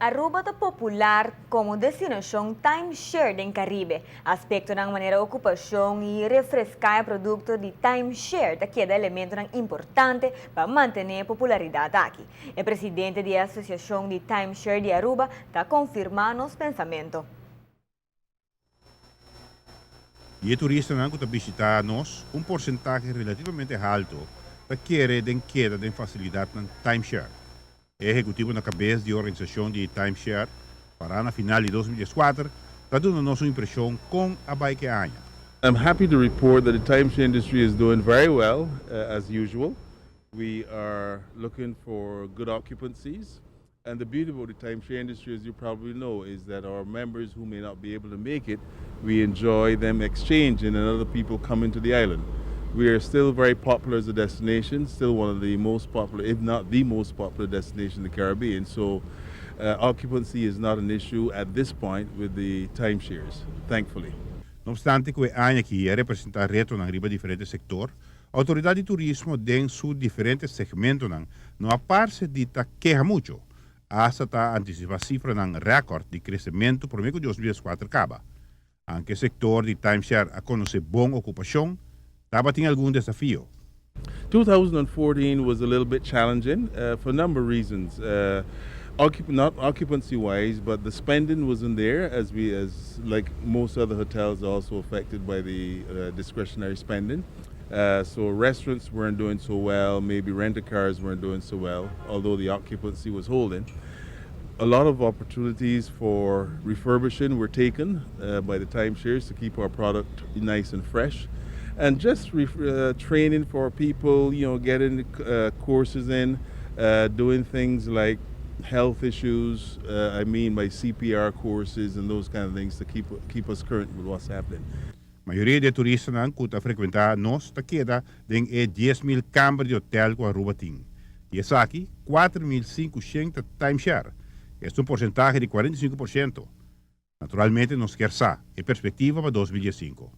Aruba ta popular como destinação timeshare em Caribe. Aspecto ng maneira ocupação e refrescar produto de timeshare ta queda elemento ng importante para manter popularidade aqui. O presidente da Associação de Timeshare de Aruba ta confirma nos pensamento. E turistas que visitar nós, porcentaje relativamente alto da querer den queda den facilidade ng timeshare. Executivo na cabeça de organização de timeshare para na final de 2004, está dando nossa impressão com a bike aña. I'm happy to report that the timeshare industry is doing very well, as usual. We are looking for good occupancies. And the beauty about the timeshare industry, as you probably know, is that our members who may not be able to make it, we enjoy them exchanging and other people coming to the island. We are still very popular as a destination, still one of the most popular, if not the most popular destination in the Caribbean. So occupancy is not an issue at this point with the timeshares, thankfully. No obstante que a aña que representa reto ng riba diferente sector, autoridade de turismo den su diferentes segmentos no aparece de ta queja mucho, hasta ta anticipa cifra ng record de crescimento promedio de 2004 acaba. Aunque sector de timeshare a conocer bom ocupação, tava tem algum desafio. 2014 was a little bit challenging for a number of reasons. Not occupancy-wise, but the spending wasn't there, as like most other hotels, also affected by the discretionary spending. So restaurants weren't doing so well, maybe rent-a-cars weren't doing so well, although the occupancy was holding. A lot of opportunities for refurbishing were taken by the timeshares to keep our product nice and fresh. And just training for people, getting courses in, doing things like health issues, by CPR courses and those kind of things to keep us current with what's happening. Maioria de turistas que frequentar nós ta queda den 10,000 câmaras de hotel com Aruba ting. E essa aqui, 4.500 timeshare. É porcentaje de 45%. Naturalmente, nos quer sa, e perspectiva para 2005.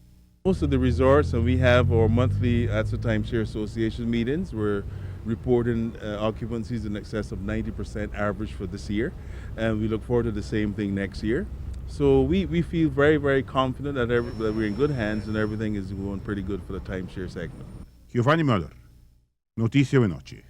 Most of the resorts, and we have our monthly ATSA Timeshare Association meetings, we're reporting occupancies in excess of 90% average for this year, and we look forward to the same thing next year. So we feel very, very confident that we're in good hands and everything is going pretty good for the timeshare segment. Giovanni Muller, Noticia de Noche.